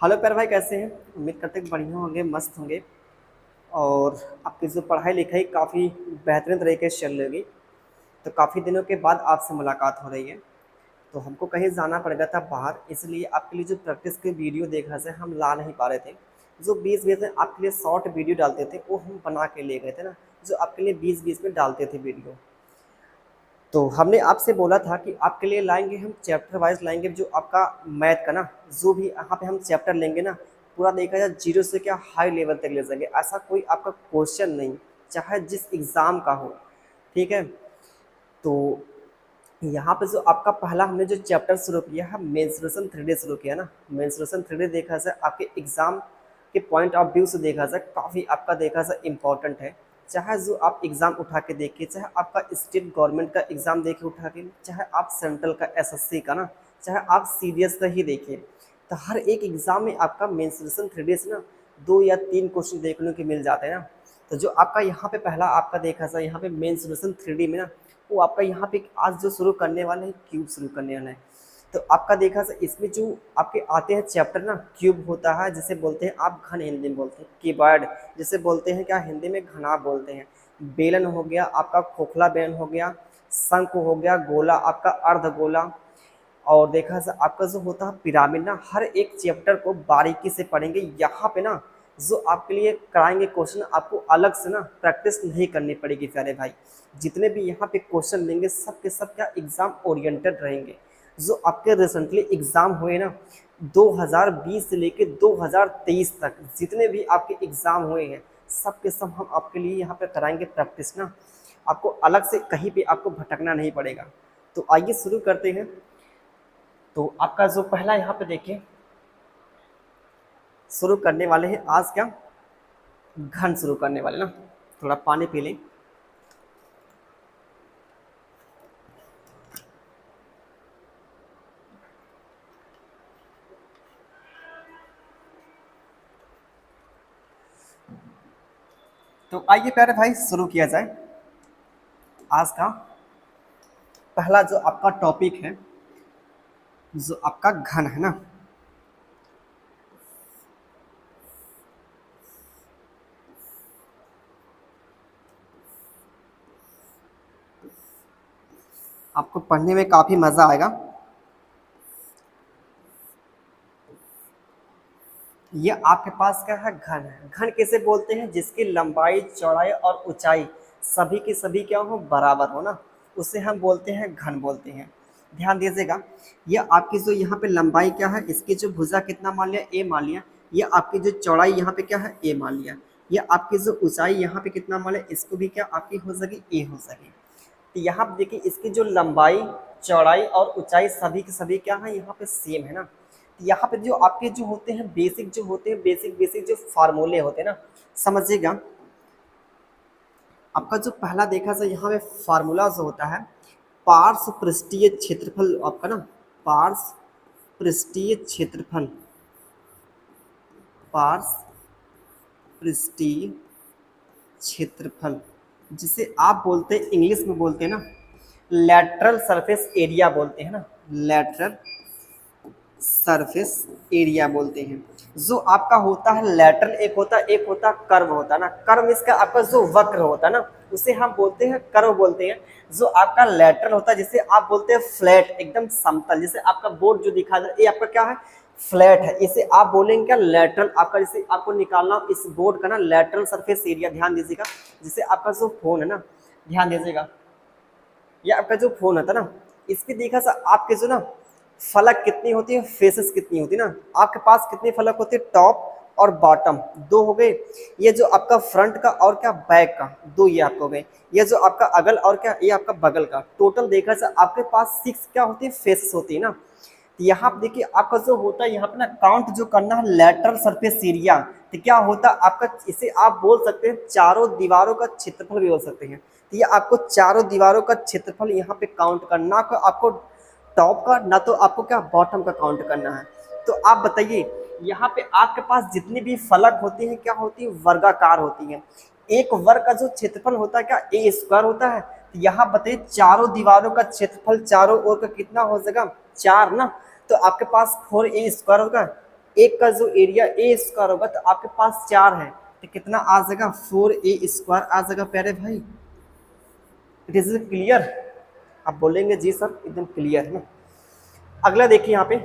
Hello प्यारे भाई, कैसे हैं? उम्मीद करते हैं बढ़िया होंगे, मस्त होंगे। और आपकी जो पढ़ाई लिखाई काफ़ी बेहतरीन तरीके से चल रही होगी। तो काफ़ी दिनों के बाद आपसे मुलाकात हो रही है। तो हमको कहीं जाना पड़ गया था बाहर, इसलिए आपके लिए जो प्रैक्टिस के वीडियो देखा से हम ला नहीं पा रहे थे। जो 20-20 में आपके लिए शॉर्ट वीडियो डालते थे वो हम बना के ले गए थे ना, जो आपके लिए 20-20 में डालते थे वीडियो। तो हमने आपसे बोला था कि आपके लिए लाएंगे, हम चैप्टर वाइज लाएंगे। जो आपका मैथ का ना, जो भी यहाँ पे हम चैप्टर लेंगे ना, पूरा देखा जाए जीरो से क्या हाई लेवल तक ले जाएंगे। ऐसा कोई आपका क्वेश्चन नहीं, चाहे जिस एग्ज़ाम का हो। ठीक है। तो यहाँ पे जो आपका पहला हमने जो चैप्टर शुरू किया है, मेंस्ट्रुएशन थ्री शुरू किया ना। मेंस्ट्रुएशन थ्री देखा जाए आपके एग्ज़ाम के पॉइंट ऑफ व्यू से देखा जाए काफ़ी आपका देखा जाए इम्पॉर्टेंट है। चाहे जो आप एग्ज़ाम उठा के देखिए, चाहे आपका स्टेट गवर्नमेंट का एग्ज़ाम देखिए उठा के, चाहे आप सेंट्रल का एसएससी का ना, चाहे आप सीडीएस का ही देखिए, तो हर एक एग्ज़ाम में आपका मेंस्ट्रुएशन थ्री से ना 2 या 3 क्वेश्चन देखने को मिल जाते हैं ना। तो जो आपका यहाँ पे पहला आपका देखा जाए यहाँ पे मेंस्ट्रुएशन थ्री में ना, वो आपका यहाँ पे आज जो शुरू करने वाले हैं क्यूब शुरू करने वाला है। तो आपका देखा जाए इसमें जो आपके आते हैं चैप्टर ना, क्यूब होता है जिसे बोलते हैं आप घन, हिंदी में बोलते हैं कीबोर्ड, जिसे बोलते हैं क्या हिंदी में घना बोलते हैं। बेलन हो गया आपका, खोखला बेलन हो गया, शंख हो गया, गोला आपका अर्ध गोला। और देखा जाए आपका जो होता है पिरामिड ना, हर एक चैप्टर को बारीकी से पढ़ेंगे। यहाँ पे ना जो आपके लिए कराएंगे क्वेश्चन, आपको अलग से ना प्रैक्टिस नहीं करनी पड़ेगी प्यारे भाई। जितने भी यहाँ पे क्वेश्चन लेंगे सब के सब क्या एग्जाम ओरिएंटेड रहेंगे। जो आपके रिसेंटली एग्जाम हुए ना 2020 से लेके 2023 तक, जितने भी आपके एग्जाम हुए हैं सब के सब हम आपके लिए यहाँ पे कराएंगे प्रैक्टिस ना। आपको अलग से कहीं पे आपको भटकना नहीं पड़ेगा। तो आइए शुरू करते हैं। तो आपका जो पहला यहाँ पे देखिए, शुरू करने वाले हैं आज क्या, घन शुरू करने वाले ना। थोड़ा पानी पी लें। तो आइए प्यारे भाई शुरू किया जाए। आज का पहला जो आपका टॉपिक है, जो आपका घन है ना। आपको पढ़ने में काफ़ी मज़ा आएगा। ये आपके पास क्या है, घन है। घन किसे बोलते हैं? जिसकी लंबाई चौड़ाई और ऊंचाई सभी की सभी क्या हो, बराबर हो ना, उसे हम बोलते हैं घन बोलते हैं। ध्यान दीजिएगा, ये आपकी जो यहाँ पे लंबाई क्या है, इसकी जो भुजा कितना मान लिया, ए मान लिया। ये आपकी जो चौड़ाई यहाँ पे क्या है, ए मान लिया। ये आपकी जो ऊंचाई यहाँ पे कितना मान लिया, इसको भी क्या आपकी हो जाएगी, ए हो जाएगी। तो यहाँ पे देखिए इसकी जो लंबाई चौड़ाई और ऊंचाई सभी के सभी क्या है, यहाँ पे सेम है ना। तो यहाँ पे जो आपके जो होते हैं बेसिक, जो होते हैं बेसिक बेसिक जो फार्मूले होते हैं ना, समझिएगा। आपका जो पहला देखा जाए यहाँ पे फार्मूला जो होता है, पार्श्व पृष्ठीय क्षेत्रफल आपका ना, पार्श्व पृष्ठीय क्षेत्रफल, पार्श्व पृष्ठीय क्षेत्रफल, जिसे आप बोलते हैं इंग्लिश में बोलते हैं ना लैटरल सरफेस एरिया बोलते हैं ना, लैटरल सरफेस एरिया बोलते हैं। जो आपका होता है लैटरल, एक होता कर्व होता है ना। कर्व इसका आपका जो वक्र होता है ना, उसे हम बोलते हैं कर्व बोलते हैं। जो आपका लैटरल होता है जिसे आप बोलते हैं फ्लैट, एकदम समतल। जैसे आपका बोर्ड जो दिखा रहा है ये आपका क्या है, फ्लैट है। इसे आप बोलेंगे क्या, लैटरल। आपका जैसे आपको निकालना इस बोर्ड का ना लैटरल सरफेस एरिया, ध्यान दीजिएगा। जैसे आपका जो फोन है ना, ध्यान दीजिएगा, ये आपका जो फोन होता है ना, इसकी देखा सा आपके जो ना फलक कितनी होती है, फेसेस कितनी होती है ना, आपके पास कितने फलक होते हैं, टॉप और बॉटम, दो हो गए। ये जो आपका फ्रंट का और क्या बैक का, दो ये आपको हो गए। ये जो आपका अगल और क्या, ये आपका बगल का, टोटल देखा जाए आपके पास 6 क्या होती है, फेसेस होती है ना। तो यहाँ पे देखिए आपका जो होता है यहाँ पे ना काउंट जो करना है लैटरल सरफेस एरिया, तो क्या होता है आपका, इसे आप बोल सकते हैं चारों दीवारों का क्षेत्रफल भी बोल सकते हैं। तो ये आपको चारों दीवारों का क्षेत्रफल यहाँ पे काउंट करना, आपको टॉप का ना तो आपको क्या बॉटम का काउंट करना है। तो आप बताइए यहाँ पे आपके पास जितनी भी फलक होती हैं क्या होती है, वर्गाकार होती हैं। एक वर्ग का जो क्षेत्रफल होता है क्या, ए स्क्वायर होता है। तो यहाँ बताइए चारों दीवारों का क्षेत्रफल चारों ओर का कितना हो जाएगा, 4 ना। तो आपके पास 4a स्क्वायर होगा, एक का जो एरिया ए स्क्वायर होगा तो आपके पास 4 है तो कितना आ जाएगा 4a² आ जाएगा प्यारे भाई। It is clear? आप बोलेंगे जी सर एकदम क्लियर है ना। अगला देखिए यहाँ पे,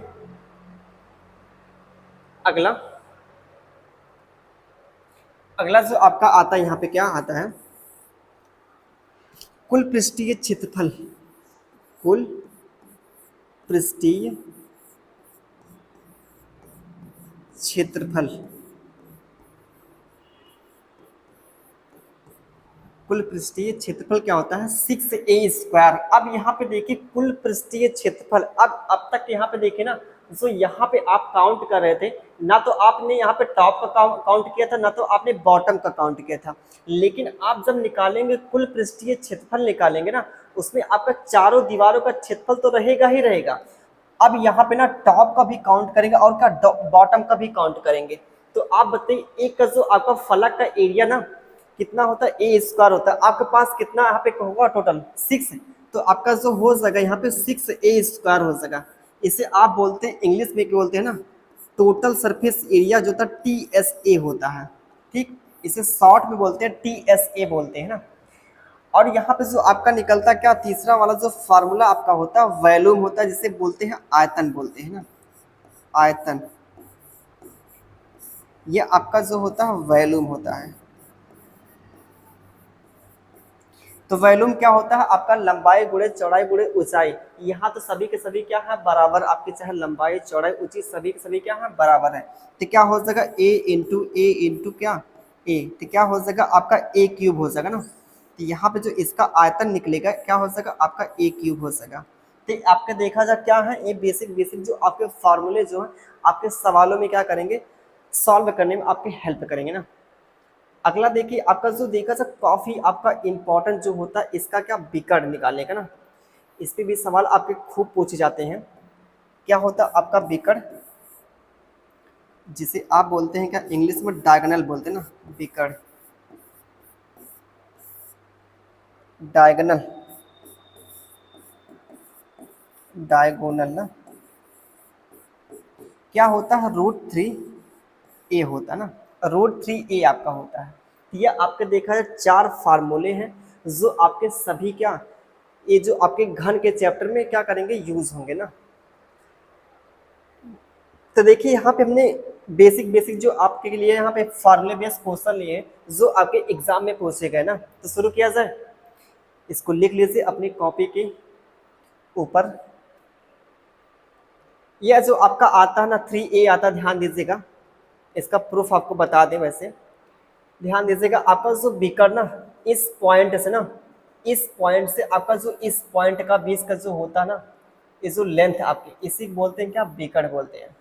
अगला अगला जो आपका आता है यहाँ पे क्या आता है, कुल पृष्ठीय क्षेत्रफल। कुल पृष्ठीय क्षेत्रफल, कुल पृष्ठीय क्षेत्रफल क्या होता है 6a²। अब यहाँ पे देखिए कुल पृष्ठीय क्षेत्रफल, अब तक यहाँ पे देखिए ना, जो यहाँ पे आप काउंट कर रहे थे ना, तो आपने यहाँ पे टॉप का काउंट किया था ना तो आपने बॉटम का काउंट किया था, लेकिन आप जब निकालेंगे कुल पृष्ठीय क्षेत्रफल निकालेंगे ना, उसमें आपका चारों दीवारों का क्षेत्रफल तो रहेगा ही रहेगा। अब यहाँ पे ना टॉप का भी काउंट करेंगे और क्या बॉटम का भी काउंट करेंगे। तो आप बताइए एक का जो आपका फलक का एरिया ना कितना होता है a² होता है, आपके पास कितना यहाँ पे होगा टोटल 6, तो आपका जो हो जाएगा यहाँ पे 6a² हो जाएगा। इसे आप बोलते हैं इंग्लिश में क्या बोलते हैं ना, टोटल सरफेस एरिया जो होता है TSA होता है, ठीक, इसे शॉर्ट में बोलते हैं TSA बोलते हैं ना। और यहाँ पे जो आपका निकलता क्या तीसरा वाला जो फार्मूला आपका होता है वॉल्यूम होता है, जिसे बोलते हैं आयतन बोलते हैं ना, आयतन, ये आपका जो होता है वॉल्यूम होता है। तो वॉल्यूम क्या होता है आपका लंबाई गुणे चौड़ाई गुणे ऊंचाई। यहाँ तो सभी के सभी क्या है बराबर, आपकी चाहे लंबाई चौड़ाई ऊंचाई सभी के सभी क्या है बराबर है। तो क्या हो जाएगा a इंटू क्या a, तो क्या हो जाएगा आपका a³ हो जाएगा ना। तो यहाँ पे जो इसका आयतन निकलेगा क्या हो जाएगा आपका a³ हो जाएगा। तो आपका देखा जाए क्या है ये बेसिक बेसिक जो आपके फार्मूले जो है आपके सवालों में क्या करेंगे सॉल्व करने में आपकी हेल्प करेंगे ना। अगला देखिए आपका जो देखा जाए काफी आपका इंपॉर्टेंट जो होता है इसका क्या विकर्ण निकालने का ना, इस पे भी सवाल आपके खूब पूछे जाते हैं। क्या होता है आपका विकर्ण, जिसे आप बोलते हैं क्या इंग्लिश में डायगोनल बोलते हैं ना, विकर्ण डायगोनल, डायगोनल ना क्या होता है √3a होता है ना, √3a आपका होता है। ये आपके देखा जाए 4 फार्मूले हैं जो आपके सभी क्या ये जो आपके घन के चैप्टर में क्या करेंगे यूज होंगे ना। तो देखिए यहाँ पे हमने बेसिक बेसिक जो आपके लिए यहाँ पे फार्मूले बेस्ड क्वेश्चन लिए जो आपके एग्जाम में पूछे गए ना, तो शुरू किया जाए। इसको लिख लीजिए अपनी कॉपी के ऊपर। यह जो आपका आता है ना 3a आता है, ध्यान दीजिएगा, इसका प्रूफ आपको बता दें। वैसे ध्यान दीजिएगा आपका जो विकर्ण ना इस पॉइंट से ना, इस पॉइंट से आपका जो इस पॉइंट का बीच का जो होता है ना, ये जो लेंथ आपकी इसी को बोलते हैं क्या विकर्ण बोलते हैं।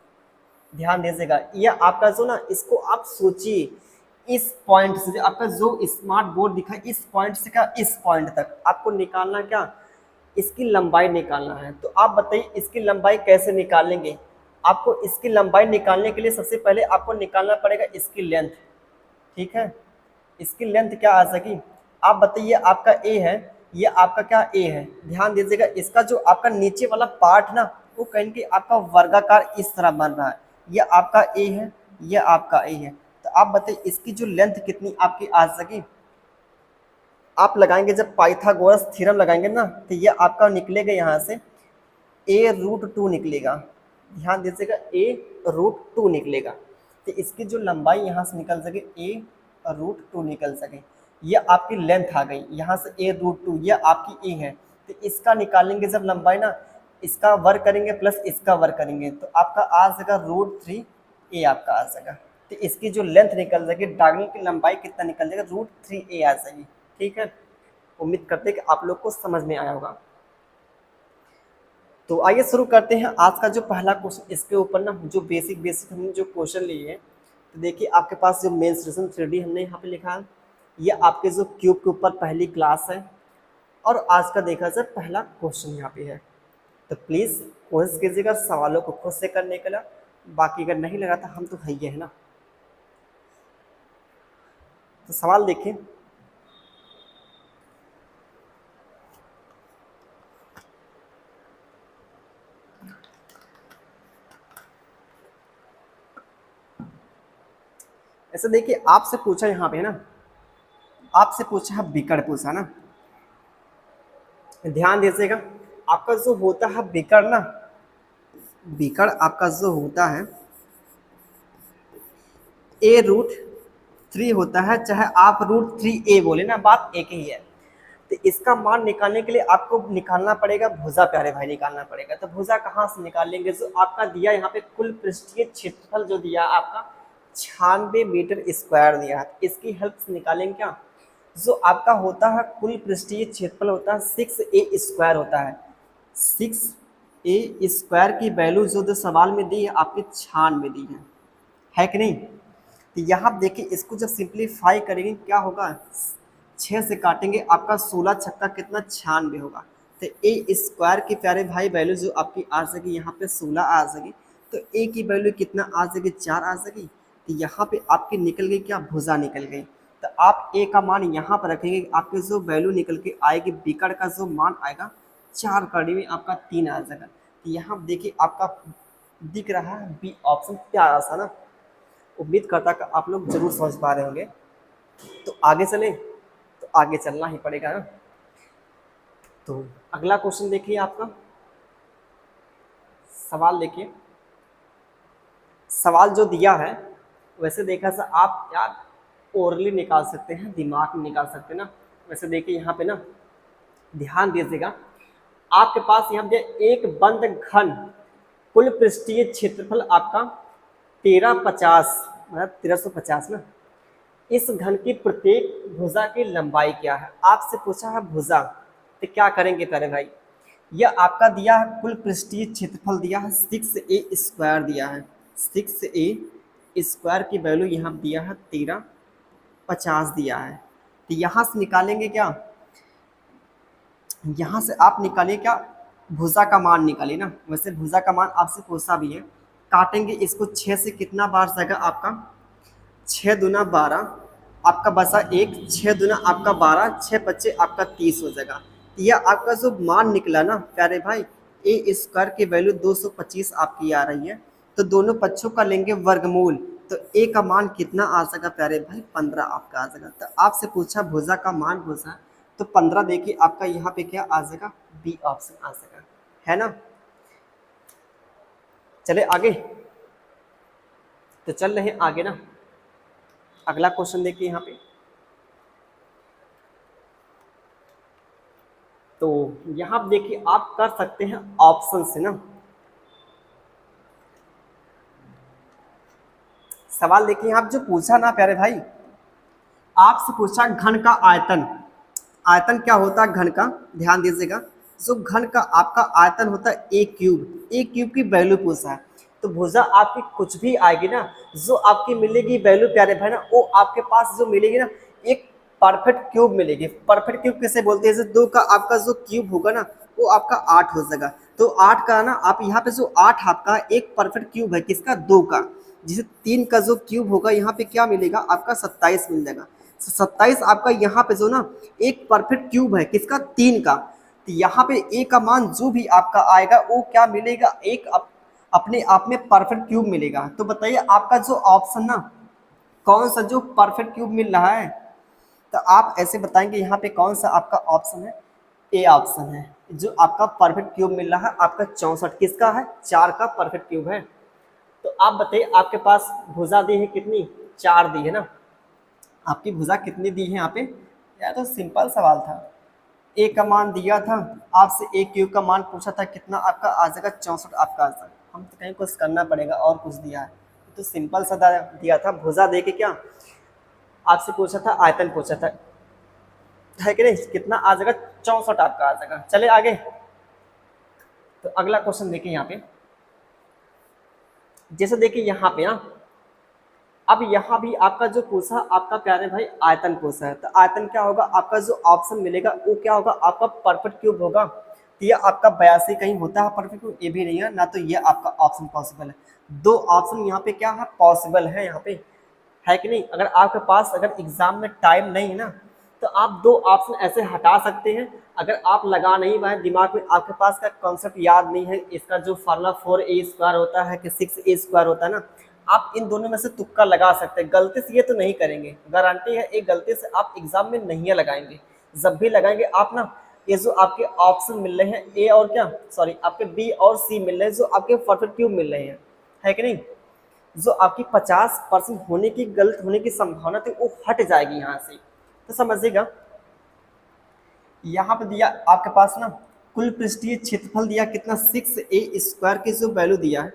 ध्यान दीजिएगा यह आपका जो ना इसको आप सोचिए, इस पॉइंट से आपका जो स्मार्ट बोर्ड दिखा इस पॉइंट से क्या इस पॉइंट तक आपको निकालना क्या इसकी लंबाई निकालना है। तो आप बताइए इसकी लंबाई कैसे निकालेंगे। आपको इसकी लंबाई निकालने के लिए सबसे पहले आपको निकालना पड़ेगा इसकी लेंथ, ठीक है। इसकी लेंथ क्या आ सकी आप बताइए, आपका ए है, ये आपका क्या ए है। ध्यान दीजिएगा इसका जो आपका नीचे वाला पार्ट ना वो कहीं कि आपका वर्गाकार इस तरह बन रहा है, ये आपका ए है, ये आपका ए है। तो आप बताइए इसकी जो लेंथ कितनी आपकी आ सकी। आप लगाएंगे जब पाइथागोरस थ्योरम लगाएंगे ना तो ये आपका निकलेगा यहाँ से a√2 निकलेगा। ध्यान दीजिएगा a√2 निकलेगा। तो इसकी जो लंबाई यहाँ से निकल सके a√2 निकल सके, ये आपकी लेंथ आ गई यहाँ से a√2, ये आपकी a है। तो इसका निकालेंगे जब लंबाई ना, इसका वर्ग करेंगे प्लस इसका वर्ग करेंगे तो आपका आ जाएगा √3a आपका आ जाएगा। तो इसकी जो लेंथ निकल जाएगी डायगोनल की लंबाई कितना निकल जाएगा √3a आ जाएगी, ठीक है। उम्मीद करते हैं कि आप लोग को समझ में आया होगा। तो आइए शुरू करते हैं आज का जो पहला क्वेश्चन। इसके ऊपर ना जो बेसिक बेसिक हमने जो क्वेश्चन लिए हैं, तो देखिए आपके पास जो मेंस्ट्रुएशन 3D हमने यहाँ पे लिखा है, ये आपके जो क्यूब के ऊपर पहली क्लास है और आज का देखा जाए पहला क्वेश्चन यहाँ पे है। तो प्लीज़ कोशिश कीजिएगा सवालों को खुद से करने के लिए, बाकी अगर नहीं लगा तो हम तो है ना। तो सवाल देखिए, वैसे देखिए आपसे पूछा यहाँ पे है ना, आपसे पूछा है बिकड़ पूछा ना, ध्यान दीजिएगा। आपका जो होता है बिकड़ ना, बिकड़ आपका जो होता है A√3 होता है, चाहे आप √3a बोले ना, बात एक ही है। तो इसका मान निकालने के लिए आपको निकालना पड़ेगा भुजा, प्यारे भाई निकालना पड़ेगा। तो भुजा कहाँ से निकालेंगे? जो आपका दिया यहाँ पे कुल पृष्ठीय क्षेत्रफल जो दिया आपका 96 मीटर स्क्वायर दिया है, इसकी हेल्प से निकालेंगे क्या? जो आपका होता है कुल पृष्ठीय क्षेत्रफल होता है 6a² होता है। 6a² की वैल्यू जो सवाल में दी है आपके 96 दी है कि नहीं? तो यहाँ देखिए इसको जब सिंप्लीफाई करेंगे क्या होगा, 6 से काटेंगे आपका 16 छक्का कितना 96 होगा। तो A² की प्यारे भाई वैल्यू जो आपकी आ सकेगी यहाँ पे 16 आ सकेगी, तो A की वैल्यू कितना आ सकेगी 4 आ सकेगी। तो यहाँ पे आपकी निकल गई क्या, भुजा निकल गई। तो आप A का मान यहाँ पर रखेंगे, आपके जो वैल्यू निकल के आएगी बिकड़ का जो मान आएगा 4 कड़ी में आपका 3 आ जाएगा। तो यहाँ देखिए आपका दिख रहा है बी ऑप्शन, प्यारा सा ना। उम्मीद करता कि आप लोग जरूर समझ पा रहे होंगे। तो आगे चले, तो आगे चलना ही पड़ेगा ना। तो अगला क्वेश्चन देखिए, आपका सवाल देखिए। सवाल जो दिया है वैसे देखा सा आप यार ओरली निकाल सकते हैं, दिमाग में निकाल सकते हैं ना। वैसे देखिए यहाँ पे ना ध्यान दीजिएगा, आपके पास यहाँ पे एक बंद घन कुल पृष्ठीय क्षेत्रफल आपका 1350 मतलब 1350 ना। इस घन की प्रत्येक भुजा की लंबाई क्या है? आपसे पूछा है भुजा, तो क्या करेंगे प्यारे भाई? यह आपका दिया है कुल पृष्ठीय क्षेत्रफल दिया है 6a² दिया है, 6a² की वैल्यू यहाँ दिया है 1350 दिया है। तो यहाँ से निकालेंगे क्या, यहाँ से आप निकालिए क्या, भुजा का मान निकालिए ना। वैसे भुजा का मान आपसे पूछा भी है। काटेंगे इसको 6 से, कितना बार जाएगा आपका 6 दूना 12, आपका बचा 1, 6 दूना आपका 12, 6 बच्चे आपका 30 हो जाएगा। यह आपका जो मान निकला ना प्यारे भाई, A² की वैल्यू 225 आपकी आ रही है। तो दोनों पक्षों का लेंगे वर्गमूल, तो A का मान कितना आ जाएगा प्यारे भाई 15 आपका आ जाएगा। तो आपसे पूछा भुजा का मान भुजा, तो 15 देखिए आपका यहाँ पे क्या आ जाएगा, बी ऑप्शन आ जाएगा, है ना। चले आगे, तो चल रहे हैं आगे ना। अगला क्वेश्चन देखिए यहाँ पे। तो यहाँ देखिए आप कर सकते हैं ऑप्शन से ना। सवाल देखिए आप जो पूछा ना प्यारे भाई, आपसे पूछा घन का आयतन। आयतन क्या होता है घन का, ध्यान दीजिएगा। जो घन का आपका आयतन होता है A³ की वैल्यू पूछा है। तो भुजा आपकी कुछ भी आएगी ना, जो आपकी मिलेगी वैल्यू प्यारे भाई ना, वो आपके पास जो मिलेगी ना, एक परफेक्ट क्यूब मिलेगी। परफेक्ट क्यूब किसे बोलते हैं? जैसे 2 का आपका जो क्यूब होगा ना, वो आपका 8 हो जाएगा। तो 8 का ना, आप यहाँ पे जो 8 आपका एक परफेक्ट क्यूब है किसका, 2 का। जैसे 3 का जो क्यूब होगा यहाँ पे क्या मिलेगा आपका 27 मिल जाएगा। 27 आपका यहाँ पे जो ना एक परफेक्ट क्यूब है किसका, 3 का। तो यहाँ पे A का मान जो भी आपका आएगा वो क्या मिलेगा, एक अपने आप में परफेक्ट क्यूब मिलेगा। तो बताइए आपका जो ऑप्शन ना, कौन सा जो परफेक्ट क्यूब मिल रहा है? तो आप ऐसे बताएंगे यहाँ पे कौन सा आपका ऑप्शन है, A ऑप्शन है। जो आपका परफेक्ट क्यूब मिल रहा है आपका 64 किसका है, 4 का परफेक्ट क्यूब है। तो आप बताइए आपके पास भुजा दी है कितनी, 4 दी है ना। आपकी भुजा कितनी दी है यहाँ पे? यार तो सिंपल सवाल था। A का मान दिया था आपसे, A³ का मान पूछा था कितना आपका आ जाएगा 64 आपका आ जाएगा। हम तो कहीं कुछ करना पड़ेगा और कुछ दिया है, तो सिंपल सा दिया था। भुजा दे के क्या आपसे पूछा था, आयतन पूछा था, है कि नहीं। कितना आ जाएगा 64 आपका आ जाएगा। चले आगे, तो अगला क्वेश्चन देखिए यहाँ पे। जैसे देखिए यहाँ पे ना, अब यहाँ भी आपका जो पूछा आपका प्यारे भाई आयतन पूछा है। तो आयतन क्या होगा आपका, जो ऑप्शन मिलेगा वो क्या होगा आपका परफेक्ट क्यूब होगा। तो ये आपका 82 कहीं होता है परफेक्ट क्यूब, ये भी नहीं है ना। तो ये आपका ऑप्शन पॉसिबल है। 2 ऑप्शन यहाँ पे क्या है, पॉसिबल है यहाँ पे, है कि नहीं। अगर आपके पास अगर एग्जाम में टाइम नहीं है ना, तो आप 2 ऑप्शन ऐसे हटा सकते हैं। अगर आप लगा नहीं पाए दिमाग में, आपके पास का कॉन्सेप्ट याद नहीं है, इसका जो फार्मूला 4a² होता है कि 6a² होता है ना, आप इन दोनों में से तुक्का लगा सकते हैं, गलती से ये तो नहीं करेंगे, गारंटी है एक गलती से आप एग्जाम में नहीं लगाएंगे। जब भी लगाएंगे आप ना, ये जो आपके ऑप्शन मिल रहे हैं ए और क्या सॉरी आपके बी और सी मिल रहे हैं, जो आपके परफेक्ट ट्यूब मिल रहे हैं, है कि नहीं, जो आपकी 50% होने की गलत होने की संभावना थी वो हट जाएगी यहाँ से। तो समझिएगा, यहाँ पे दिया आपके पास ना कुल पृष्ठीय क्षेत्रफल दिया कितना 6a² की जो वैल्यू दिया है,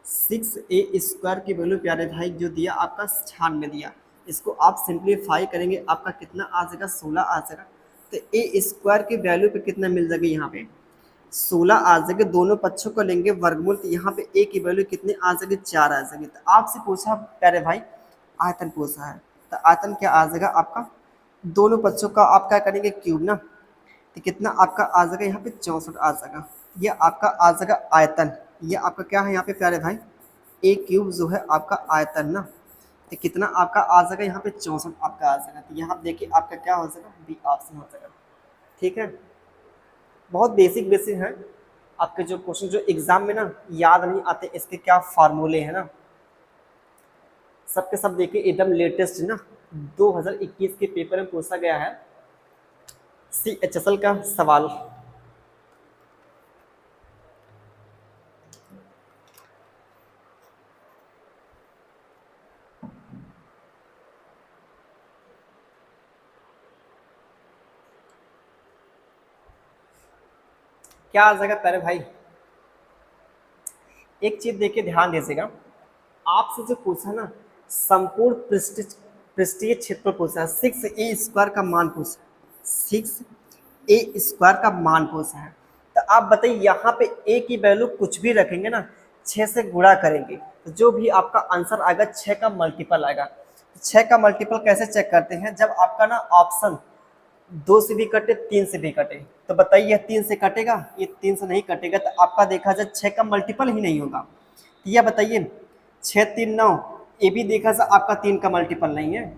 6a² की वैल्यू प्यारे भाई जो दिया आपका 96 दिया, इसको आप सिंप्लीफाई करेंगे आपका कितना आ जाएगा 16 आ जाएगा। तो a² की वैल्यू पे कितना मिल जाएगा यहाँ पे 16 आ जाएगा, दोनों पक्षों को लेंगे वर्गमूल तो यहाँ पे a की वैल्यू कितनी आ जाएगी 4 आ जाएगी। तो आपसे पूछा प्यारे भाई आयतन पूछा है, तो आयतन क्या आ जाएगा आपका, दोनों पक्षों का आप क्या करेंगे क्यूब ना, तो कितना आपका आ जाएगा यहाँ पे 64 आ जाएगा। ये आपका आ जाएगा आयतन, ये आपका क्या है यहाँ पे प्यारे भाई a क्यूब जो है आपका आयतन ना, तो कितना आपका आ जाएगा यहाँ पे 64 आपका आ जाएगा। तो यहाँ देखिए आपका क्या हो जाएगा बी ऑप्शन हो जाएगा। ठीक है, बहुत बेसिक बेसिक है आपके जो क्वेश्चन जो एग्जाम में ना याद नहीं आते, इसके क्या फार्मूले हैं ना, सबके सब देखिए एकदम लेटेस्ट ना 2021 के पेपर में पूछा गया है CHSL का सवाल। क्या आ जाएगा प्यारे भाई, एक चीज देखिए ध्यान दीजिएगा, आपसे जो पूछा ना संपूर्ण पृष्ठीय क्षेत्र पूछा है, 6a² का मान पूछा, 6a² का मान पूछा है। तो आप बताइए यहाँ पे a की वैल्यू कुछ भी रखेंगे ना 6 से गुणा करेंगे तो जो भी आपका आंसर आएगा 6 का मल्टीपल आएगा। 6 का मल्टीपल कैसे चेक करते हैं, जब आपका ना ऑप्शन 2 से भी कटे 3 से भी कटे, तो बताइए 3 से कटेगा, ये 3 से नहीं कटेगा, तो आपका देखा जाए 6 का मल्टीपल ही नहीं होगा। तो यह बताइए 6 3 9, ये भी देखा जाए आपका 3 का मल्टीपल नहीं है।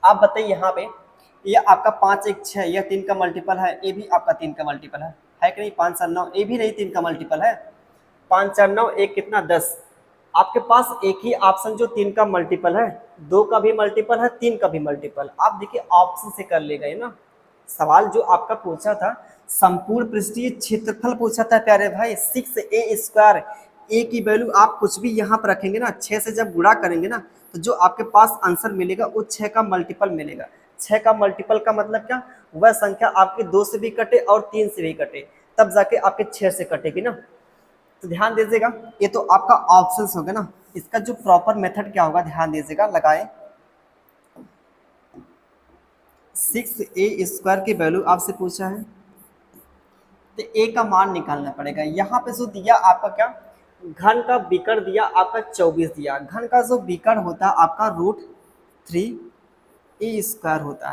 आप बताइए यहाँ पे ये आपका 5 1 6, यह 3 का मल्टीपल है, ये भी आपका 3 का मल्टीपल है कि नहीं, 5 4 9, ये भी नहीं 3 का मल्टीपल है, 5 4 9 एक कितना 10। आपके पास एक ही ऑप्शन जो 3 का मल्टीपल है, 2 का भी मल्टीपल है, 3 का भी मल्टीपल, आप देखिए ऑप्शन से कर ले गए ना। सवाल जो आपका पूछा था संपूर्ण पृष्ठीय क्षेत्रफल पूछा था प्यारे भाई, 6a², a की वैल्यू आप कुछ भी यहाँ पर रखेंगे ना 6 से जब गुणा करेंगे ना तो जो आपके पास आंसर मिलेगा वो 6 का मल्टीपल मिलेगा। 6 का मल्टीपल का मतलब क्या, वह संख्या आपके 2 से भी कटे और 3 से भी कटे तब जाके आपके 6 से कटेगी ना। तो ध्यान दीजिएगा, ये तो आपका ऑप्शंस होगा ना, इसका जो प्रॉपर मेथड क्या होगा ध्यान दीजिएगा, लगाए 6a² की वैल्यू आपसे पूछा है तो a का मान निकालना पड़ेगा। यहाँ पे जो दिया आपका क्या घन का विकर्ण दिया आपका 24 दिया, घन का जो विकर्ण होता है आपका √3a² होता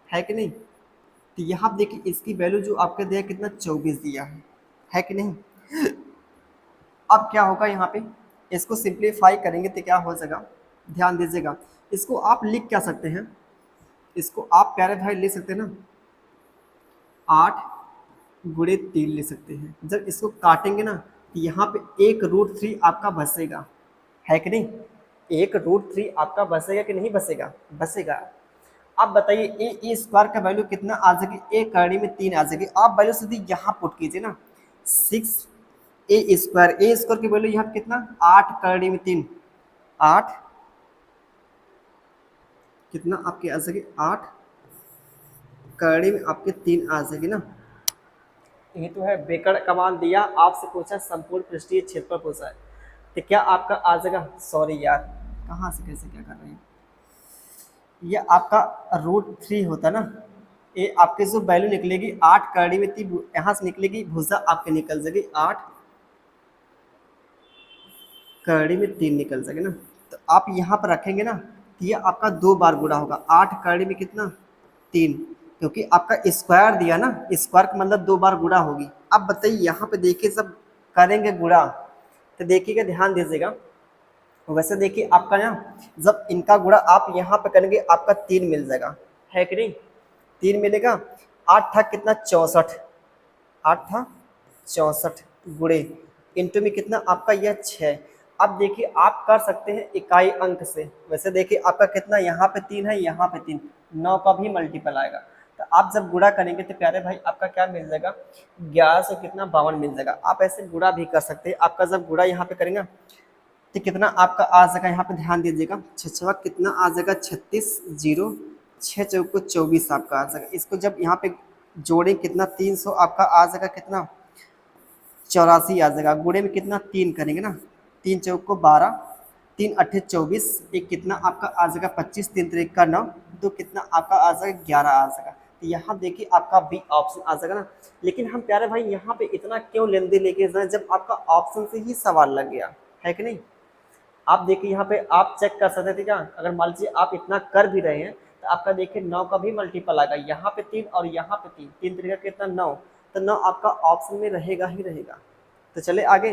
है कि नहीं। तो यहाँ देखिए इसकी वैल्यू जो आपके दिया कितना 24 दिया है कि नहीं। अब क्या होगा यहाँ पे, इसको सिंप्लीफाई करेंगे तो क्या हो जाएगा, ध्यान दीजिएगा, इसको आप लिख क्या सकते हैं, इसको आप प्यारे भाई ले सकते हैं ना 8 गुणे 3 ले सकते हैं। जब इसको काटेंगे ना तो यहाँ पे एक √3 आपका बसेगा, है कि नहीं, एक √3 आपका बसेगा कि नहीं बसेगा, बसेगा। आप बताइए a² का वैल्यू कितना आ जाएगी, a करनी में 3 आ जाएगी, आप वैल्यू सीधी यहाँ पुट कीजिए ना 6a² की वैल्यू यहाँ कितना 8 करनी में 3, 8 कितना आपके आ जाएगी 8 करनी में आपके 3 आ जाएगी ना। ये तो है विकर्ण का मान दिया, आपसे पूछा संपूर्ण पृष्ठीय क्षेत्रफल पूछा है, तो क्या आपका आ जाएगा, सॉरी यार कहाँ से कैसे क्या कर रहे हैं, ये आपका √3 होता ना, ये आपके जो वैल्यू निकलेगी 8 करनी में 3, यहाँ से निकलेगी भुजा आपके निकल जाएगी 8 करनी में 3 निकल जाएगी ना। तो आप यहाँ पर रखेंगे ना तो ये आपका 2 बार गुणा होगा, 8 करनी में कितना 3, क्योंकि आपका स्क्वायर दिया ना, स्क्वायर का मतलब 2 बार गुणा होगी। अब बताइए यहाँ पे देखिए जब करेंगे गुणा तो देखिएगा ध्यान दीजिएगा, वैसे देखिए आपका ना जब इनका गुणा आप यहाँ पे करेंगे आपका 3 मिल जाएगा, है कि नहीं, 3 मिलेगा, 8 था कितना 64, 8 था 64 गुणे इंटू में कितना आपका यह 6, अब देखिए आप कर सकते हैं इकाई अंक से। वैसे देखिए आपका कितना यहाँ पे 3 है, यहाँ पे 3, 9 का भी मल्टीपल आएगा। तो आप जब गुणा करेंगे तो प्यारे भाई आपका क्या मिल जाएगा, 1100 कितना 52 मिल जाएगा। आप ऐसे गुणा भी कर सकते हैं। आपका जब गुणा यहाँ पे करेंगे तो कितना आपका आ जाएगा, यहाँ पे ध्यान दीजिएगा, छछवा कितना आ जाएगा 36, 0 6 चौको 24 आपका आ जाएगा। इसको जब यहाँ पे जोड़े कितना 300 आपका आ जाएगा कितना 84 आ जाएगा। गुणे में कितना 3 करेंगे ना, 3 चौक को 12, 3 अट्ठे 24, एक कितना आपका आ जाएगा 25, 3 3 का 9, तो कितना आपका आ जाएगा 11 आ जाएगा। तो यहाँ देखिए आपका बी ऑप्शन आ जाएगा ना। लेकिन हम प्यारे भाई यहाँ पे इतना क्यों लेंदे लेके जाए जब आपका ऑप्शन से ही सवाल लग गया है कि नहीं। आप देखिए यहाँ पे आप चेक कर सकते थे क्या, अगर मान लीजिए आप इतना कर भी रहे हैं तो आपका देखिए 9 का भी मल्टीपल आएगा, यहाँ पे 3 और यहाँ पे 3, 3 तरीका कितना 9, तो 9 आपका ऑप्शन में रहेगा ही रहेगा। तो चले आगे,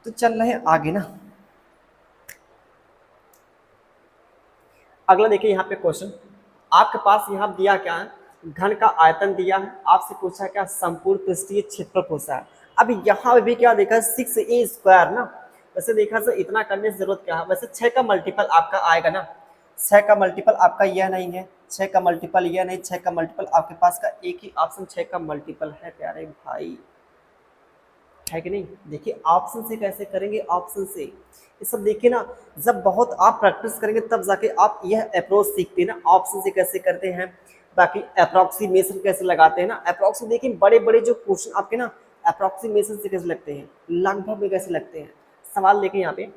तो चल रहे आगे ना। अगला देखिए यहाँ पे क्वेश्चन आपके पास यहाँ दिया क्या है, घन का आयतन दिया है, आपसे पूछा क्या संपूर्ण पृष्ठीय क्षेत्रफल पूछा है। अब यहाँ पे भी क्या देखा 6a² ना। वैसे देखा सर इतना करने की जरूरत क्या है, वैसे 6 का मल्टीपल आपका आएगा ना, 6 का मल्टीपल आपका यह नहीं है, 6 का मल्टीपल यह नहीं, 6 का मल्टीपल आपके पास का एक ही ऑप्शन 6 का मल्टीपल है प्यारे भाई, है कि नहीं। देखिए ऑप्शन से कैसे करेंगे, ऑप्शन से ये सब देखिए ना, जब बहुत आप प्रैक्टिस करेंगे तब जाके आप यह अप्रोच सीखते हैं ना, ऑप्शन से कैसे करते हैं, बाकी अप्रोक्सीमेशन कैसे लगाते हैं ना। अप्रोक्सी देखिए बड़े बड़े जो क्वेश्चन आपके ना अप्रोक्सीमेशन से कैसे लगते हैं, लगभग में कैसे लगते हैं। सवाल देखिए यहाँ पे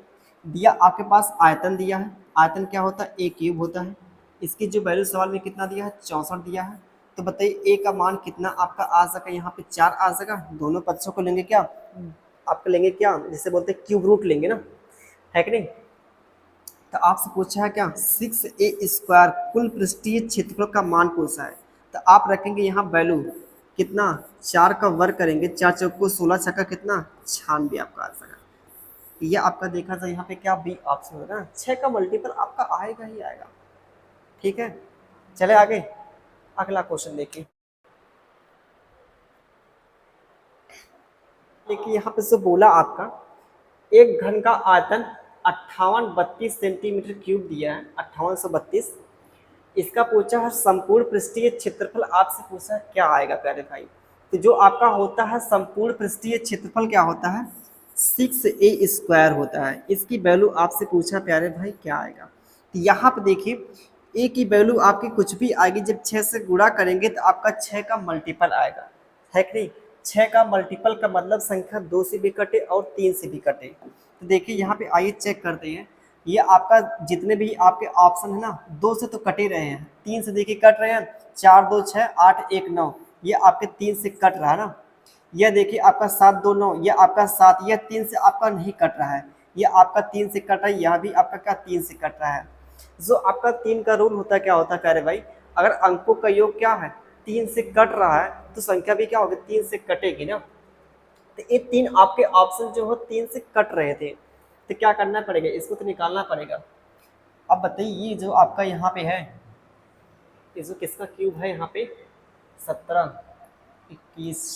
दिया आपके पास आयतन दिया है, आयतन क्या होता है a³ होता है। इसकी जो वैल्यू सवाल में कितना दिया है 64 दिया है। तो बताइए a का मान कितना आपका आ सका, यहाँ पे 4 आ सका। दोनों पक्षों को लेंगे क्या, आपको लेंगे क्या, जिसे बोलते हैं क्यूब रूट लेंगे ना, है कि नहीं। तो आपसे पूछा है क्या 6a² कुल पृष्ठीय क्षेत्रफल का मान पूछा है। तो आप रखेंगे यहाँ वैल्यू कितना 4 का वर्ग करेंगे, 4 चौक को 16 छक्का कितना 96 आपका आ सका। ये आपका देखा जाए यहाँ पे क्या बी ऑप्शन होगा ना, 6 का मल्टीपल आपका आएगा ही आएगा। ठीक है चले आगे, अगला क्वेश्चन देखिए। देखिए यहाँ पे जो बोला आपका एक घन का आयतन 5832 सेंटीमीटर क्यूब दिया है, 5832। इसका पूछा है संपूर्ण पृष्ठीय क्षेत्रफल, आपसे पूछा है क्या आएगा प्यारे भाई। तो जो आपका होता है संपूर्ण पृष्ठीय क्षेत्रफल क्या होता है 6a² होता है। इसकी वैल्यू आपसे पूछा प्यारे भाई क्या आएगा। तो यहाँ पे देखिए a की वैल्यू आपकी कुछ भी आएगी, जब 6 से गुणा करेंगे तो आपका 6 का मल्टीपल आएगा, है कि नहीं। 6 का मल्टीपल का मतलब संख्या 2 से भी कटे और 3 से भी कटे। तो देखिए यहाँ पे आइए चेक करते हैं, ये आपका जितने भी आपके ऑप्शन है ना 2 से तो कटे रहे हैं, 3 से देखिए कट रहे हैं, 4 2 6 8 1 9, ये आपके 3 से कट रहा है ना। यह देखिए आपका 7 2 9, यह आपका 7, यह 3 से आपका नहीं कट रहा है, यह आपका 3 से कट रहा है, यह भी आपका क्या 3 से कट रहा है। जो आपका 3 का रूल होता है क्या होता है प्यारे भाई, अगर अंकों का योग क्या है 3 से कट रहा है तो संख्या भी क्या होगी 3 से कटेगी ना। तो ये 3 आपके ऑप्शन जो हो 3 से कट रहे थे, तो क्या करना पड़ेगा, इसको तो निकालना पड़ेगा। अब बताइए ये जो आपका यहाँ पे है, ये जो किसका क्यूब है यहाँ पे 17 21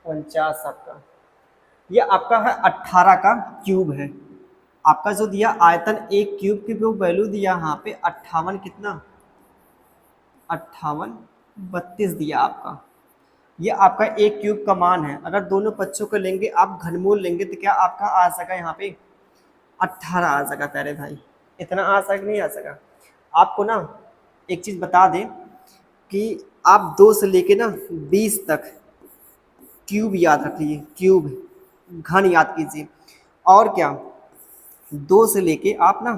49 आपका, ये आपका है 18 का क्यूब है। आपका जो दिया आयतन एक क्यूब की जो वैल्यू दिया यहाँ पे 58 कितना 58 32 दिया आपका, ये आपका एक क्यूब का मान है। अगर दोनों पक्षों को लेंगे आप घनमूल लेंगे तो क्या आपका आ सका यहाँ पे 18 आ सका प्यारे भाई, इतना आ सका नहीं आ सका। आपको ना एक चीज़ बता दें कि आप 2 से लेके ना 20 तक क्यूब याद रखिए, क्यूब घन याद कीजिए, और क्या 2 से लेके आप ना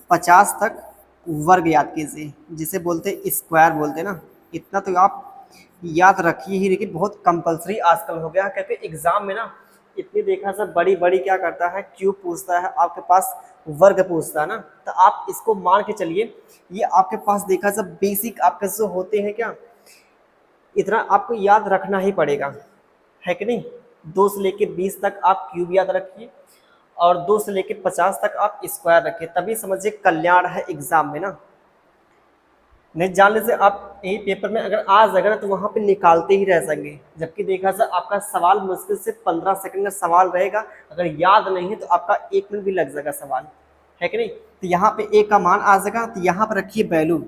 50 तक वर्ग याद कीजिए, जिसे बोलते हैं स्क्वायर बोलते हैं ना। इतना तो आप याद रखिए ही, लेकिन बहुत कंपलसरी आजकल हो गया, क्योंकि एग्जाम में ना इतनी देखा सब बड़ी बड़ी क्या करता है क्यूब पूछता है, आपके पास वर्ग पूछता है ना। तो आप इसको मान के चलिए, ये आपके पास देखा सब बेसिक आपके जो होते हैं क्या, इतना आपको याद रखना ही पड़ेगा, है कि नहीं। 2 से लेके 20 तक आप क्यूब याद रखिए और 2 से लेके 50 तक आप स्क्वायर रखिए, तभी समझिए कल्याण है एग्जाम में ना। नहीं जानने से आप यही पेपर में अगर आ जाएगा ना तो वहाँ पे निकालते ही रह जाएंगे, जबकि देखा जाए आपका सवाल मुश्किल से 15 सेकंड का सवाल रहेगा, अगर याद नहीं है तो आपका 1 मिनट भी लग जाएगा सवाल, है कि नहीं। तो यहाँ पे ए का मान आ जाएगा, तो यहाँ पर रखिए वैल्यू,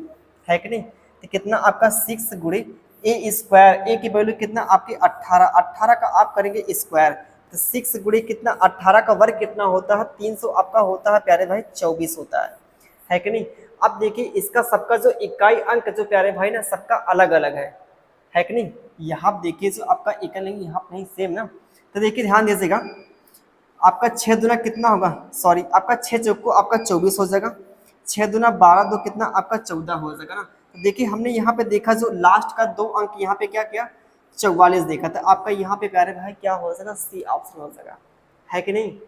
है कि नहीं। तो कितना आपका 6 गुणे ए स्क्वायर, ए की वैल्यू कितना आपकी 18, 18 का आप करेंगे स्क्वायर, तो 6 गुणे कितना 18 का वर्ग कितना होता है 300 आपका होता है प्यारे भाई 24 होता है कि नहीं। अब देखिए इसका सबका जो इकाई अंक जो प्यारे भाई ना सबका अलग अलग है कि नहीं। यहाँ देखिए जो आपका इकाई नहीं यहाँ नहीं सेम ना, तो देखिए ध्यान दीजिएगा, आपका 6 दुना कितना होगा, सॉरी आपका 6 चौक को आपका 24 हो जाएगा, 6 दुना 12 दो कितना आपका 14 हो जाएगा ना। तो देखिए हमने यहाँ पे देखा जो लास्ट का 2 अंक यहाँ पे क्या किया 44 देखा, तो आपका यहाँ पे प्यारे भाई क्या हो जाएगा सी ऑप्शन हो जाएगा, है कि नहीं।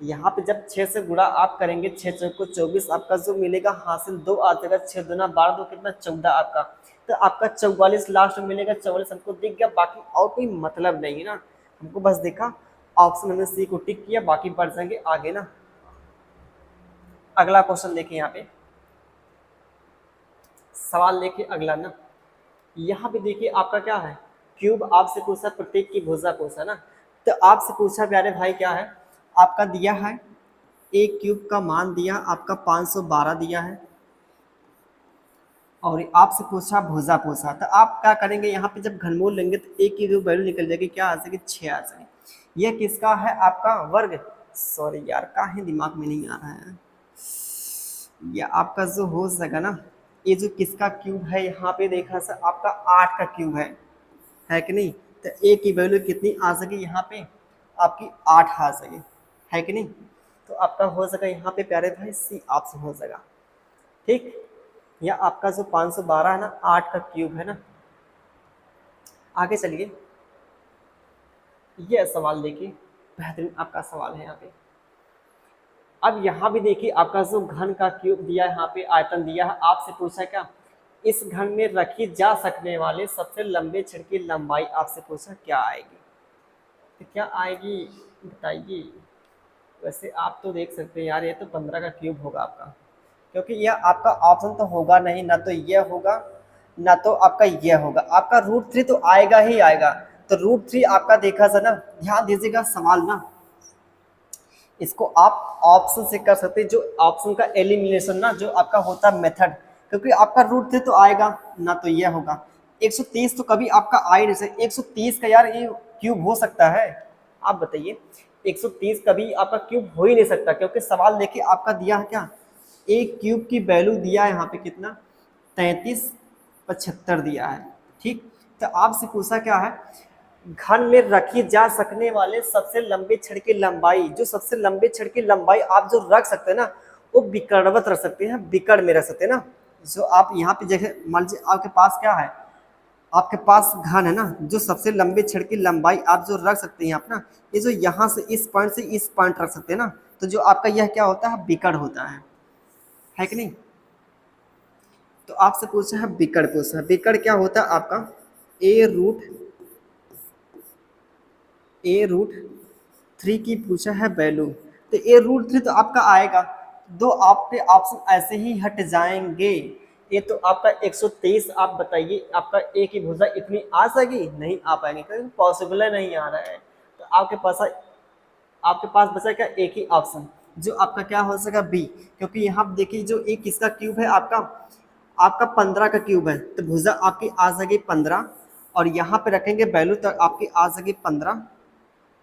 यहाँ पे जब 6 से गुणा आप करेंगे 6 चौक को 24 आपका जो मिलेगा हासिल 2 आ जाएगा, 6 दुना 12 दो कितना 14 आपका, तो आपका 44 लास्ट में मिलेगा, 44 हमको दिख गया, बाकी और कोई मतलब नहीं है ना, हमको बस देखा ऑप्शन हमने सी को टिक किया, बाकी बढ़ जाएंगे आगे ना। अगला क्वेश्चन देखिए यहाँ पे सवाल देखिए अगला ना, यहाँ पे देखिए आपका क्या है क्यूब आपसे पूछा प्रत्येक की भुजा पूछा ना, तो आपसे पूछा प्यारे भाई क्या है आपका दिया है ए क्यूब का मान दिया आपका 512 दिया है, और आपसे पूछा भुजा पूछा, तो आप क्या करेंगे यहाँ पे जब घनमूल लेंगे तो ए की जो वैल्यू निकल जाएगी क्या आ जाएगी 6 आ जाएगी। यह किसका है आपका वर्ग, सॉरी यार काहे दिमाग में नहीं आ रहा है, यह आपका जो हो जाएगा ना, ये जो किसका क्यूब है यहाँ पे देखा सर आपका 8 का क्यूब है कि नहीं। तो ए की वैल्यू कितनी आ सके यहाँ पे आपकी 8 आ सके, है कि नहीं। तो आपका हो सका यहाँ पे प्यारे भाई सी ऑप्शन हो जाएगा, ठीक। या आपका जो 512 है ना 8 का क्यूब है ना। आगे चलिए ये सवाल देखिए बेहतरीन आपका सवाल है यहाँ पे। अब यहाँ भी देखिए आपका जो घन का क्यूब दिया है यहाँ पे आयतन दिया है, आपसे पूछा क्या इस घन में रखी जा सकने वाले सबसे लंबे छड़ की लंबाई आपसे पूछा क्या आएगी, तो क्या आएगी बताइए। वैसे आप तो देख सकते हैं यार ये तो 15 का क्यूब होगा आपका, क्योंकि यह आपका ऑप्शन तो होगा नहीं, ना तो यह होगा ना तो आपका यह होगा, आपका √3 तो आएगा ही आएगा। तो √3 आपका देखा था ना, ध्यान दीजिएगा सवाल ना, इसको आप ऑप्शन से कर सकते हैं, जो ऑप्शन का एलिमिनेशन ना जो आपका होता है मेथड, क्योंकि आपका √3 तो आएगा ना तो यह होगा। 130 तो कभी आपका आ ही नहीं सकता, 130 का यार ये क्यूब हो सकता है, आप बताइए 130 कभी आपका क्यूब हो ही नहीं सकता, क्योंकि सवाल देखिए आपका दिया है क्या एक क्यूब की वैल्यू दिया है यहाँ पे कितना 3375 दिया है, ठीक। तो आपसे पूछा क्या है घन में रखी जा सकने वाले सबसे लंबे छड़ की लंबाई, जो सबसे लंबे छड़ की लंबाई आप जो रख सकते हैं ना वो विकर्णवत रख सकते हैं, विकर्ण में रख सकते हैं ना। जो आप यहाँ पे जगह मान लीजिए आपके पास क्या है आपके पास घन है ना, जो सबसे लंबे छड़ की लंबाई आप जो रख सकते हैं आप ना, ये जो यहाँ से इस पॉइंट रख सकते हैं ना, तो जो आपका यह क्या होता है विकर्ण होता है कि नहीं। तो आपसे पूछा है विकर्ण, पूछा है विकर्ण क्या होता है आपका a√3 की पूछा है वैल्यू, तो a√3 तो आपका आएगा, दो आपके ऑप्शन ऐसे ही हट जाएंगे। ये तो आपका 123 आप बताइए आपका ए की भुजा इतनी आ सकेगी, नहीं आ पाएंगे क्योंकि पॉसिबल नहीं आ रहा है। तो आपके पास बचा क्या एक ही ऑप्शन जो आपका क्या हो सकेगा बी, क्योंकि यहाँ देखिए जो एक किसका क्यूब है आपका 15 का क्यूब है, तो भुजा आपकी आ सकेगी 15, और यहाँ पे रखेंगे वैल्यू तो आपकी आ सकेगी 15,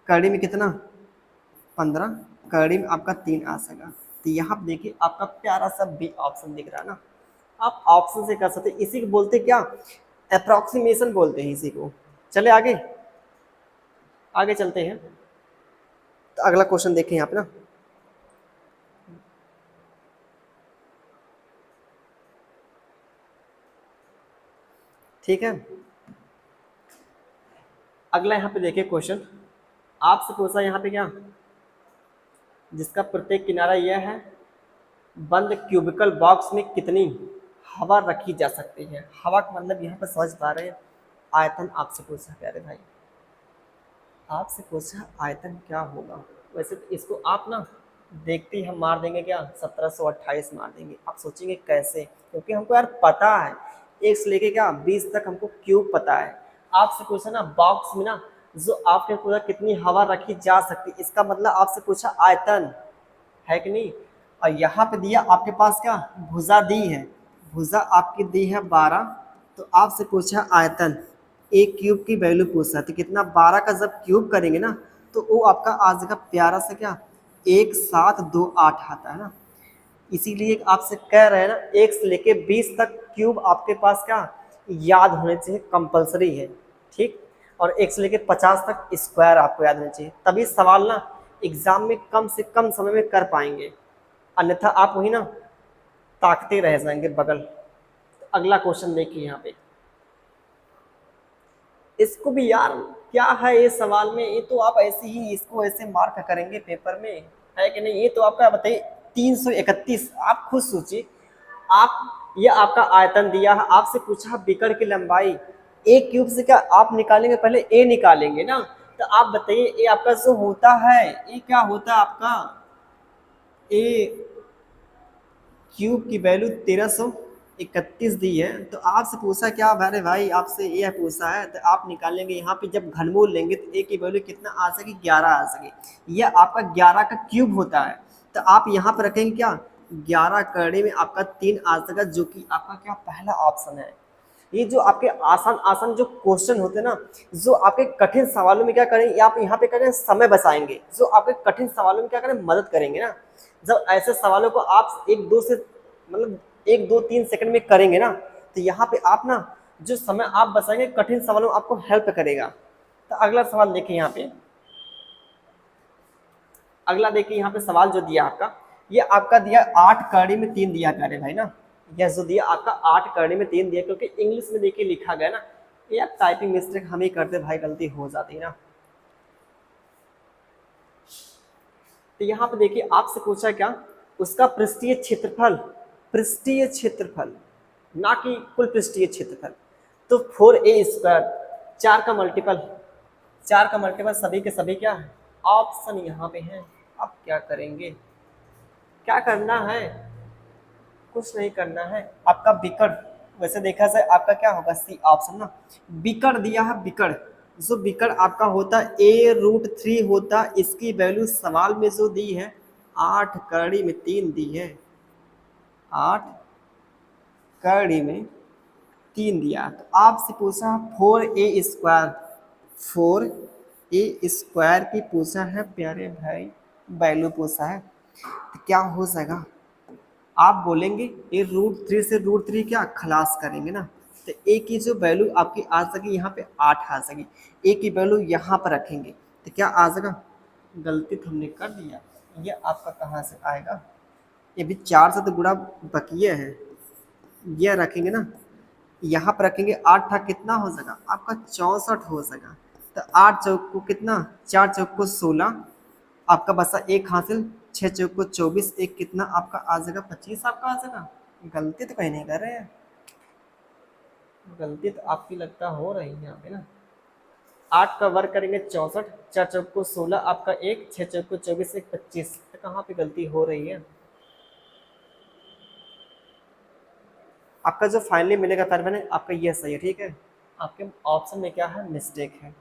कड़ी में कितना 15, कड़ी में आपका 3 आ सकेगा। तो यहाँ देखिए आपका प्यारा सा बी ऑप्शन दिख रहा है ना, आप ऑप्शन से कर सकते, इसी को बोलते क्या अप्रोक्सीमेशन बोलते हैं इसी को। चले आगे चलते हैं, तो अगला क्वेश्चन देखें यहाँ पे ना, ठीक है। अगला यहाँ पे देखिए क्वेश्चन आपसे पूछा यहाँ पे क्या जिसका प्रत्येक किनारा यह है बंद क्यूबिकल बॉक्स में कितनी हवा रखी जा सकती है। हवा का मतलब यहाँ पर समझ पा रहे हैं आयतन आपसे पूछा प्यारे भाई, आपसे पूछा आयतन क्या होगा। वैसे तो इसको आप ना देखते ही हम मार देंगे क्या 1728 मार देंगे। आप सोचेंगे कैसे, क्योंकि हमको यार पता है एक से लेके क्या 20 तक हमको क्यूब पता है। आपसे पूछा ना बॉक्स में ना जो आपने पूछा कितनी हवा रखी जा सकती, इसका मतलब आपसे पूछा आयतन, है कि नहीं। और यहाँ पे दिया आपके पास क्या भुजा दी है, भुजा आपकी दी है 12, तो आपसे पूछा आयतन, एक क्यूब की वैल्यू पूछा तो कितना 12 का जब क्यूब करेंगे ना तो वो आपका आ जाएगा प्यारा से क्या 1728 आता है ना। इसीलिए आपसे कह रहे हैं ना 1 से लेके 20 तक क्यूब आपके पास क्या याद होने चाहिए, कंपलसरी है, ठीक। और 1 से लेके 50 तक स्क्वायर आपको याद होना चाहिए, तभी सवाल ना एग्जाम में कम से कम समय में कर पाएंगे, अन्यथा आप वही ना ताकते रह जाएंगे बगल। तो अगला क्वेश्चन देखिए यहाँ पे, इसको भी यार क्या है ये सवाल में, ये तो आप ऐसे ही इसको ऐसे मार्क करेंगे पेपर में, है कि नहीं। ये तो आपका बताइए 331, आप खुद सोचिए। आप ये आपका आयतन दिया है, आपसे पूछा बिकर की लंबाई, एक क्यूब से क्या आप निकालेंगे, पहले ए निकालेंगे ना। तो आप बताइए ये आपका जो होता है ये क्या होता है आपका, ए क्यूब की वैल्यू 1331 दी है। तो आपसे पूछा क्या अरे भाई आपसे ये पूछा है, तो आप निकालेंगे यहाँ पे जब घनमूल लेंगे तो ए की वैल्यू कितना आ सके 11 आ सके, यह आपका 11 का क्यूब होता है। तो आप यहाँ पर रखेंगे क्या 11 करने में आपका 3 आ सका, जो कि आपका क्या पहला ऑप्शन है। ये जो आपके आसान आसान जो क्वेश्चन होते हैं ना, जो आपके कठिन सवालों में क्या करेंगे आप यहाँ पे करें समय बचाएंगे, जो आपके कठिन सवालों में क्या करें मदद करेंगे ना। जब ऐसे सवालों को आप 1-2 से मतलब 1-2-3 सेकंड में करेंगे ना, तो यहाँ पे आप ना जो समय आप बचाएंगे कठिन सवालों में आपको हेल्प करेगा। तो अगला सवाल देखिए यहाँ पे, अगला देखिए यहाँ पे सवाल जो दिया आपका, ये आपका दिया 8 कड़ी में 3 दिया करे भाई ना, यह जो दिया आपका 8 करने में 3 दिया, क्योंकि इंग्लिश में देखिए लिखा गया ना, ये टाइपिंग मिस्टेक हम ही करते भाई, गलती हो जाती है ना। तो यहाँ पे देखिए आपसे पूछा क्या उसका पृष्ठीय क्षेत्रफल, पृष्ठीय क्षेत्रफल ना कि कुल पृष्ठीय क्षेत्रफल। तो 4a², 4 का मल्टीपल, 4 का मल्टीपल सभी के सभी क्या है ऑप्शन यहाँ पे है। आप क्या करेंगे, क्या करना है, कुछ नहीं करना है, आपका बिकड़, वैसे देखा जाए आपका क्या होगा सी ऑप्शन ना, बिकड़ दिया है बिकड़, जो बिकड़ आपका होता a√3 होता, इसकी वैल्यू सवाल में जो दी है 8 कड़ी में 3 दी है, 8 कड़ी में 3 दिया। तो आपसे पूछा 4a², 4a² की पूछा है प्यारे भाई, वैल्यू पूछा है, तो क्या हो जाएगा आप बोलेंगे ये √3 से √3 क्या खलास करेंगे ना, तो ए की जो वैल्यू आपकी आ सके यहाँ पे 8 आ सके, ए की वैल्यू यहाँ पर रखेंगे तो क्या आ जाएगा, गलती तो हमने कर दिया, ये आपका कहाँ से आएगा, ये भी 4 से तो गुणा बकिए है, ये रखेंगे ना यहाँ पर रखेंगे 8 था कितना हो जाएगा आपका 64 हो जाएगा। तो 8 चौक को कितना 4 चौक को 16, आपका बसा 1 हासिल, 6 चौक को 24, एक कितना आपका आ जाएगा 25 आपका आ जाएगा। गलती तो कहीं नहीं कर रहे हैं, गलती तो आपकी लगता हो रही है यहाँ पे ना। 8 का वर्ग करेंगे 64, 4 चौक को 16 आपका 1, 6 चौक को 24, 1 25, तो कहाँ पे गलती हो रही है। आपका जो फाइनली मिलेगा पैरवन है आपका ये सही है, ठीक है। आपके ऑप्शन में क्या है मिस्टेक है,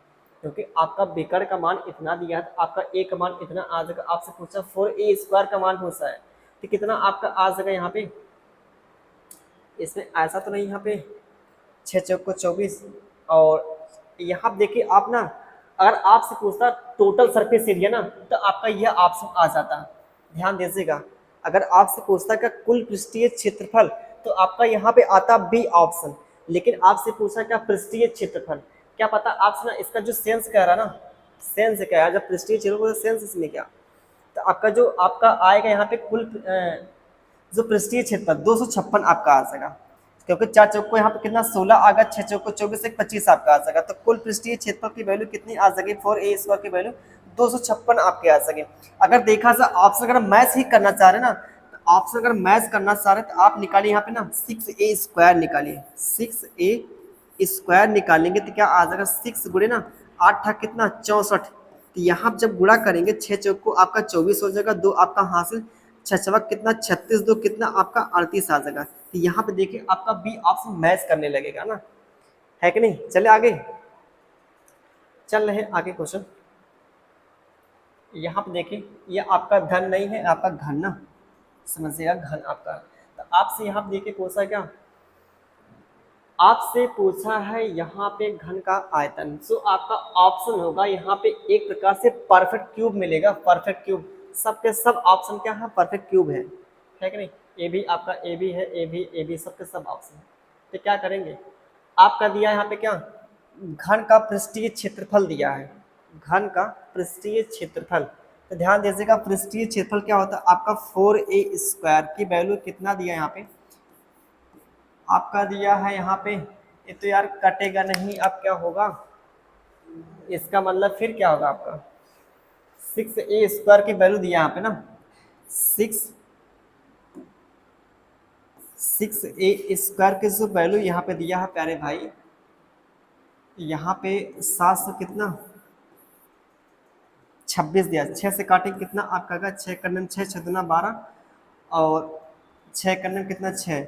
क्योंकि आपका बिकड़ का मान इतना दिया है, तो आपका ए का मान इतना आ जाएगा। आपसे पूछा 4a² का मान पूछा है, तो कितना आपका आ जाएगा यहाँ पे, इसमें ऐसा तो नहीं यहाँ पे 6 चौक को 24, और यहाँ देखिए आप ना अगर आपसे पूछता टोटल सरफेस एरिया ना, तो आपका यह ऑप्शन आ जाता, ध्यान दीजिएगा। अगर आपसे पूछता का कुल पृष्ठीय क्षेत्रफल, तो आपका यहाँ पे आता बी ऑप्शन, लेकिन आपसे पूछा क्या पृष्ठीय क्षेत्रफल, क्या पता आपसे ना इसका जो सेंस कह रहा ना, सेंस क्या है जब पृष्ठीय क्षेत्रफल सेंस इसमें क्या, तो आपका जो आपका आएगा यहाँ पे कुल जो पृष्ठीय क्षेत्रफल 256 आपका आ जाएगा, क्योंकि 4 चौक को यहाँ पे कितना 16 आ गया, 6 चौक को 24, 1 25 आपका आ जाएगा। तो कुल पृष्ठीय क्षेत्रफल की वैल्यू कितनी आ जाएगी 4a² की वैल्यू 256 आपके आ सके। अगर देखा जाए ऑप्शन अगर मैच ही करना चाह रहे ना, तो ऑप्शन अगर मैच करना चाह रहे तो आप निकालिए यहाँ पे ना 6a² निकालिए, 6a² निकालेंगे तो क्या आ जाएगा 6 गुणे ना 8 था कितना 64, तो यहाँ जब गुणा करेंगे 6 चौक को आपका 24 हो जाएगा, 2 आपका हासिल, 6 चौक कितना 36, 2 कितना आपका 38 आ जाएगा। तो यहाँ पे देखिए आपका बी ऑप्शन मैच करने लगेगा ना, है कि नहीं। चले आगे, चल रहे आगे क्वेश्चन। यहाँ पे देखिए ये आपका धन नहीं है, आपका घन ना, समझिएगा घन आपका। तो आपसे यहाँ पे देखिए पूछा क्या, आपसे पूछा है यहाँ पे घन का आयतन। सो आपका ऑप्शन होगा यहाँ पे एक प्रकार से परफेक्ट क्यूब मिलेगा, परफेक्ट क्यूब। सबके सब ऑप्शन क्या है, परफेक्ट क्यूब है कि नहीं। ए भी आपका ए भी है, ए भी सबके सब ऑप्शन है। तो क्या करेंगे, आपका दिया यहाँ पे क्या, घन का पृष्ठीय क्षेत्रफल दिया है, घन का पृष्ठीय क्षेत्रफल। तो ध्यान दीजिएगा पृष्ठीय क्षेत्रफल क्या होता है आपका 4a² की वैल्यू कितना दिया है यहाँ पे, आपका दिया है यहाँ पे, ये तो यार कटेगा नहीं, अब क्या होगा, इसका मतलब फिर क्या होगा आपका 6a² की वैल्यू दिया यहाँ पे ना, 6a² की जो वैल्यू यहाँ पे दिया है प्यारे भाई, यहाँ पे 700 कितना 26 दिया, 6 से काटे कितना आपका का 6 करने 6 6 दूना 12 और 6 करने कितना 6।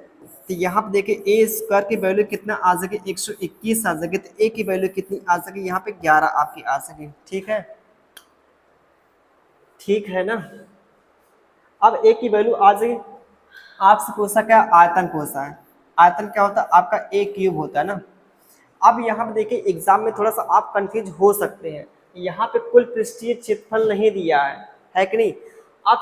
तो यहाँ पे देखिए a² की वैल्यू कितना आ सके 121 आ सके, तो a की वैल्यू कितनी आ सके यहाँ पे 11 आपकी आ सके, ठीक है, ठीक है ना। अब a की वैल्यू आ जाएगी, आपसे पूछा क्या आयतन पूछा है, आयतन क्या होता है आपका a³ होता है ना। अब यहाँ पे देखिए एग्जाम में थोड़ा सा आप कंफ्यूज हो सकते हैं, यहाँ पे कुल पृष्ठीय क्षेत्रफल नहीं दिया है कि नहीं। आप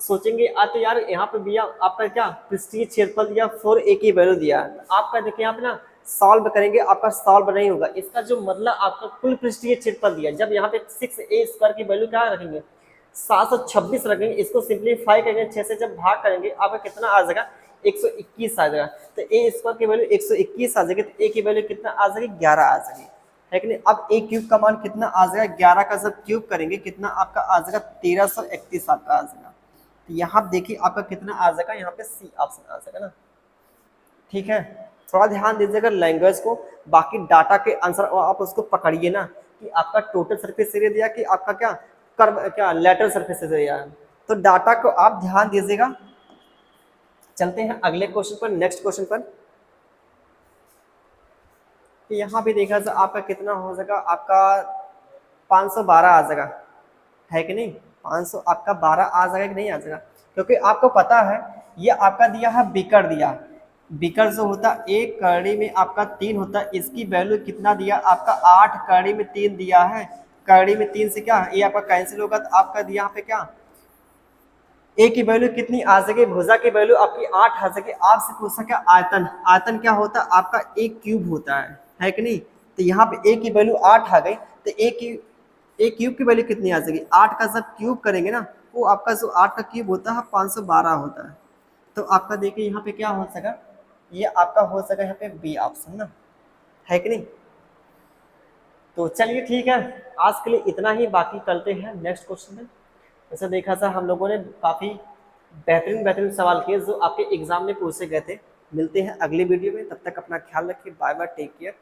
सोचेंगे तो यार यहाँ पे दिया आपका क्या पृष्ठीय क्षेत्रफल दिया 4a की वैल्यू दिया है, आपका देखिए यहाँ पे ना सॉल्व करेंगे, आपका सॉल्व नहीं होगा। इसका जो मतलब आपका कुल पृष्ठीय क्षेत्रफल दिया, जब यहाँ पे 6a² की वैल्यू क्या रखेंगे 726 रखेंगे, इसको सिंप्लीफाई करेंगे 6 से जब भाग करेंगे आपका कितना आ जाएगा 121 आ जाएगा। तो a² की वैल्यू 121 आ जाएगी, तो a की वैल्यू कितना आ जाएगी 11 आ जाएगी, है कि नहीं। अब a³ का मान कितना आ जाएगा, 11 का जब क्यूब करेंगे कितना आपका आ जाएगा 1331 आपका आ जाएगा। तो यहाँ देखिए आपका कितना आ जाएगा, यहाँ पे सी ऑप्शन आ जाएगा ना, ठीक है। थोड़ा ध्यान दीजिएगा लैंग्वेज को, बाकी डाटा के आंसर आप उसको पकड़िए ना कि आपका टोटल सरफेस एरिया दिया कि आपका क्या कर्व क्या लेटरल सरफेस एरिया है, तो डाटा को आप ध्यान दीजिएगा। चलते हैं अगले क्वेश्चन पर, नेक्स्ट क्वेश्चन पर। तो यहाँ भी देखा जाए आपका कितना हो जाएगा, आपका 512 आ जाएगा, है कि नहीं। 500 आपका 12 आ जाएगा कि नहीं आ जाएगा, क्योंकि आपको पता है ये आपका दिया है बीकर दिया, बीकर जो होता है 1 कड़ी में आपका 3 होता है, इसकी वैल्यू कितना दिया आपका 8 कड़ी में 3 दिया है, कड़ी में 3 से क्या ये आपका कैंसिल होगा, तो आपका दिया यहाँ पे क्या a की वैल्यू कितनी आ सके, भुजा की वैल्यू आपकी 8 आ सके। आपसे पूछ सके आयतन, आयतन क्या होता है आपका a³ होता है कि नहीं। तो यहाँ पे a की वैल्यू 8 आ गई, तो a³ की वैल्यू कितनी आ सकेगी 8 का जब क्यूब करेंगे ना, वो आपका जो 8 का क्यूब होता है 512 होता है। तो आपका देखिए यहाँ पे क्या हो सका, ये आपका हो सका यहाँ पे बी ऑप्शन ना, है कि नहीं। तो चलिए ठीक है, आज के लिए इतना ही, बाकी चलते हैं नेक्स्ट क्वेश्चन में। ऐसा देखा था हम लोगों ने काफ़ी बेहतरीन बेहतरीन सवाल किए जो आपके एग्जाम में पूछे गए थे। मिलते हैं अगली वीडियो में, तब तक अपना ख्याल रखिए, बाय बाय, टेक केयर।